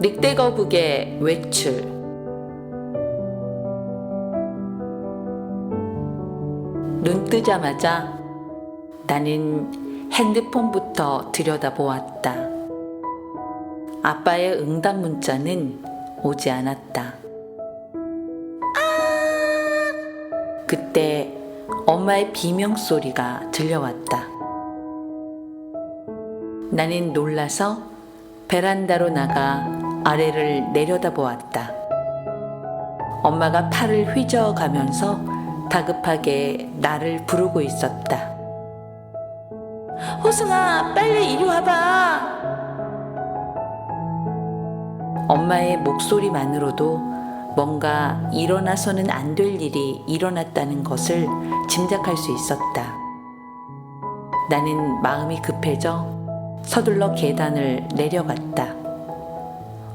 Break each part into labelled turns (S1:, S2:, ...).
S1: 늑대거북의 외출. 눈 뜨자마자 나는 핸드폰부터 들여다보았다. 아빠의 응답 문자는 오지 않았다. 그때 엄마의 비명소리가 들려왔다. 나는 놀라서 베란다로 나가 아래를 내려다보았다. 엄마가 팔을 휘저어가면서 다급하게 나를 부르고 있었다. 호승아, 빨리 이리 와봐. 엄마의 목소리만으로도 뭔가 일어나서는 안 될 일이 일어났다는 것을 짐작할 수 있었다. 나는 마음이 급해져 서둘러 계단을 내려갔다.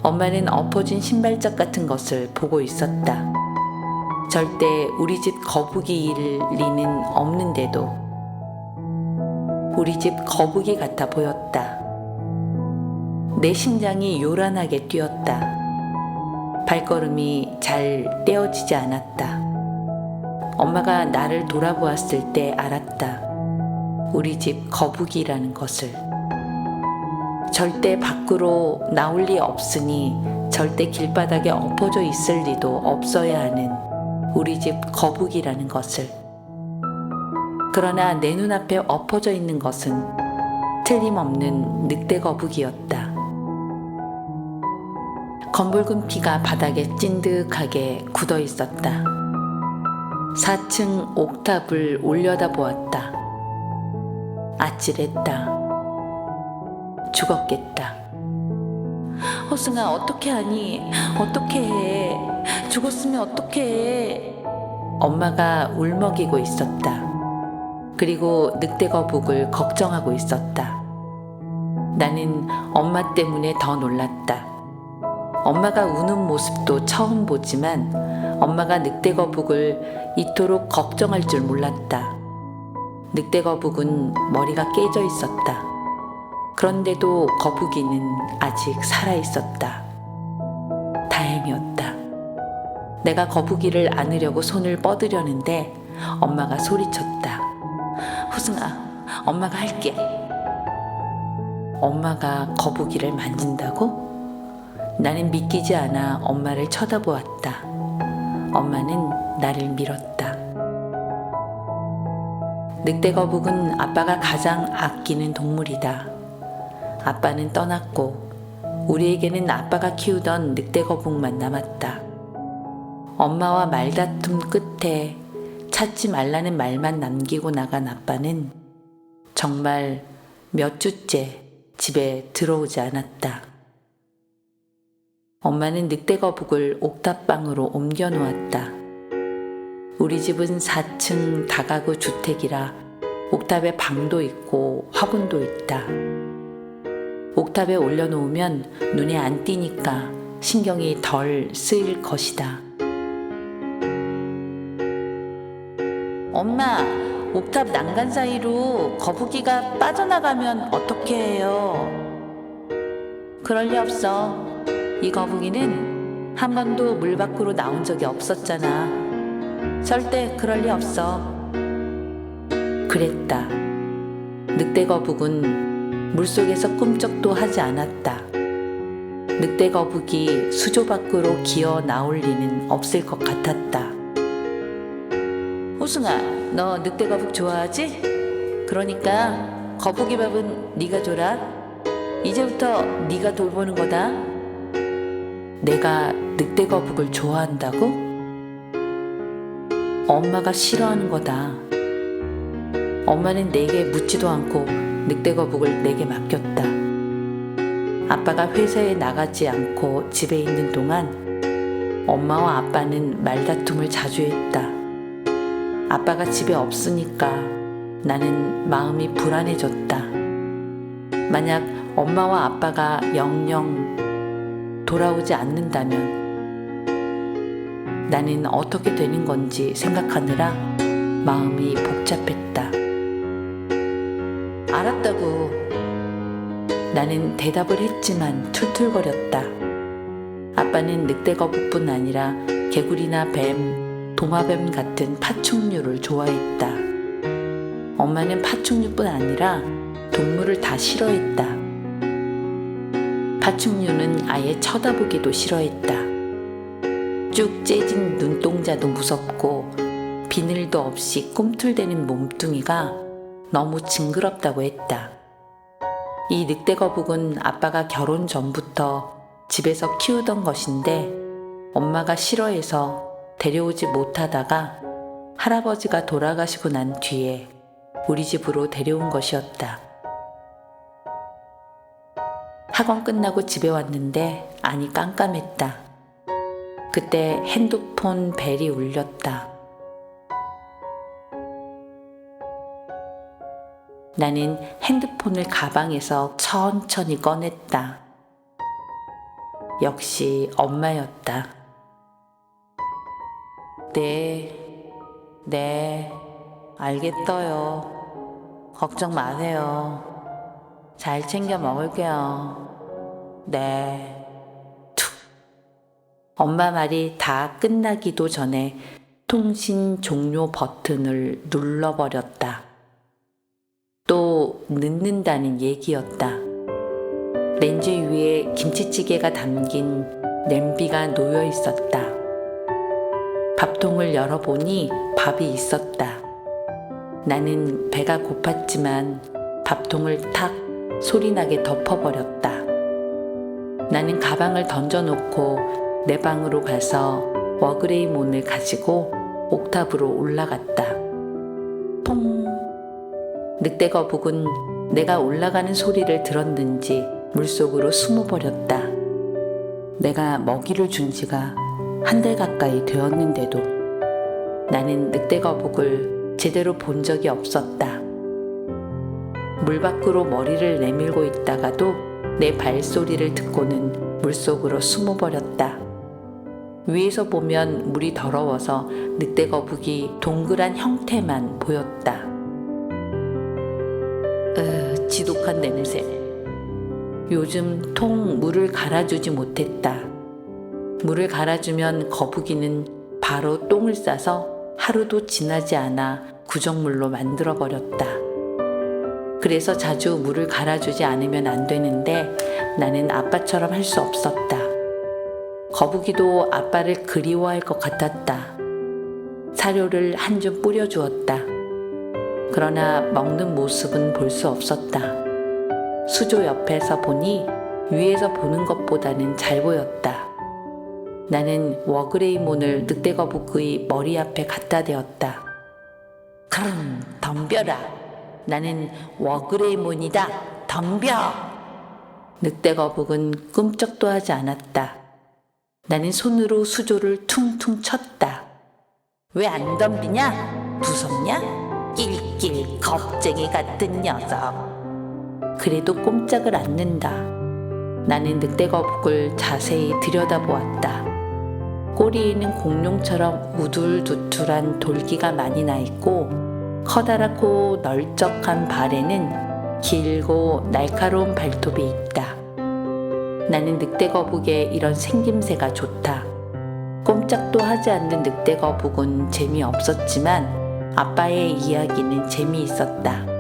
S1: 엄마는 엎어진 신발짝 같은 것을 보고 있었다. 절대 우리 집 거북이일 리는 없는데도 우리 집 거북이 같아 보였다. 내 심장이 요란하게 뛰었다. 발걸음이 잘 떼어지지 않았다. 엄마가 나를 돌아보았을 때 알았다. 우리 집 거북이라는 것을. 절대 밖으로 나올 리 없으니 절대 길바닥에 엎어져 있을 리도 없어야 하는 우리 집 거북이라는 것을. 그러나 내 눈앞에 엎어져 있는 것은 틀림없는 늑대 거북이였다. 검붉은 피가 바닥에 찐득하게 굳어 있었다. 4층 옥탑을 올려다보았다. 아찔했다. 죽었겠다. 호승아, 어떻게 하니? 어떻게 해? 죽었으면 어떻게 해? 엄마가 울먹이고 있었다. 그리고 늑대거북을 걱정하고 있었다. 나는 엄마 때문에 더 놀랐다. 엄마가 우는 모습도 처음 보지만 엄마가 늑대거북을 이토록 걱정할 줄 몰랐다. 늑대거북은 머리가 깨져 있었다. 그런데도 거북이는 아직 살아있었다. 다행이었다. 내가 거북이를 안으려고 손을 뻗으려는데 엄마가 소리쳤다. 호승아, 엄마가 할게. 엄마가 거북이를 만진다고? 나는 믿기지 않아 엄마를 쳐다보았다. 엄마는 나를 밀었다. 늑대거북은 아빠가 가장 아끼는 동물이다. 아빠는 떠났고 우리에게는 아빠가 키우던 늑대거북만 남았다. 엄마와 말다툼 끝에 찾지 말라는 말만 남기고 나간 아빠는 정말 몇 주째 집에 들어오지 않았다. 엄마는 늑대거북을 옥탑방으로 옮겨 놓았다. 우리 집은 4층 다가구 주택이라 옥탑에 방도 있고 화분도 있다. 옥탑에 올려놓으면 눈에 안 띄니까 신경이 덜 쓰일 것이다. 엄마, 옥탑 난간 사이로 거북이가 빠져나가면 어떻게 해요? 그럴 리 없어. 이 거북이는 한 번도 물 밖으로 나온 적이 없었잖아. 절대 그럴 리 없어. 그랬다. 늑대거북은 물속에서 꿈쩍도 하지 않았다. 늑대거북이 수조 밖으로 기어 나올 리는 없을 것 같았다. 호승아, 너 늑대거북 좋아하지? 그러니까 거북이 밥은 네가 줘라. 이제부터 네가 돌보는 거다. 내가 늑대거북을 좋아한다고? 엄마가 싫어하는 거다. 엄마는 내게 묻지도 않고 늑대거북을 내게 맡겼다. 아빠가 회사에 나가지 않고 집에 있는 동안 엄마와 아빠는 말다툼을 자주 했다. 아빠가 집에 없으니까 나는 마음이 불안해졌다. 만약 엄마와 아빠가 영영 돌아오지 않는다면 나는 어떻게 되는 건지 생각하느라 마음이 복잡했다. 알았다고. 나는 대답을 했지만 툴툴거렸다. 아빠는 늑대거북뿐 아니라 개구리나 뱀, 도마뱀 같은 파충류를 좋아했다. 엄마는 파충류뿐 아니라 동물을 다 싫어했다. 파충류는 아예 쳐다보기도 싫어했다. 쭉 째진 눈동자도 무섭고 비늘도 없이 꿈틀대는 몸뚱이가 너무 징그럽다고 했다. 이 늑대거북은 아빠가 결혼 전부터 집에서 키우던 것인데 엄마가 싫어해서 데려오지 못하다가 할아버지가 돌아가시고 난 뒤에 우리 집으로 데려온 것이었다. 학원 끝나고 집에 왔는데 안이 깜깜했다. 그때 핸드폰 벨이 울렸다. 나는 핸드폰을 가방에서 천천히 꺼냈다. 역시 엄마였다. 네, 알겠어요. 걱정 마세요. 잘 챙겨 먹을게요. 네. 툭. 엄마 말이 다 끝나기도 전에 통신 종료 버튼을 눌러버렸다. 또 늦는다는 얘기였다. 렌즈 위에 김치찌개가 담긴 냄비가 놓여 있었다. 밥통을 열어보니 밥이 있었다. 나는 배가 고팠지만 밥통을 탁 소리나게 덮어버렸다. 나는 가방을 던져놓고 내 방으로 가서 워그레이몬을 가지고 옥탑으로 올라갔다. 퐁! 늑대거북은 내가 올라가는 소리를 들었는지 물속으로 숨어버렸다. 내가 먹이를 준 지가 한 달 가까이 되었는데도 나는 늑대거북을 제대로 본 적이 없었다. 물 밖으로 머리를 내밀고 있다가도 내 발소리를 듣고는 물속으로 숨어버렸다. 위에서 보면 물이 더러워서 늑대거북이 동그란 형태만 보였다. 지독한 냄새. 요즘 통 물을 갈아주지 못했다. 물을 갈아주면 거북이는 바로 똥을 싸서 하루도 지나지 않아 구정물로 만들어버렸다. 그래서 자주 물을 갈아주지 않으면 안 되는데 나는 아빠처럼 할 수 없었다. 거북이도 아빠를 그리워할 것 같았다. 사료를 한 줌 뿌려주었다. 그러나 먹는 모습은 볼 수 없었다. 수조 옆에서 보니 위에서 보는 것보다는 잘 보였다. 나는 워그레이몬을 늑대거북의 머리 앞에 갖다 대었다. 크릉, 덤벼라. 나는 워그레이몬이다. 덤벼! 늑대거북은 꿈쩍도 하지 않았다. 나는 손으로 수조를 퉁퉁 쳤다. 왜 안 덤비냐? 무섭냐? 낄낄 겁쟁이 같은 녀석. 그래도 꼼짝을 않는다. 나는 늑대거북을 자세히 들여다보았다. 꼬리에는 공룡처럼 우둘두툴한 돌기가 많이 나 있고 커다랗고 널쩍한 발에는 길고 날카로운 발톱이 있다. 나는 늑대거북의 이런 생김새가 좋다. 꼼짝도 하지 않는 늑대거북은 재미없었지만 아빠의 이야기는 재미있었다.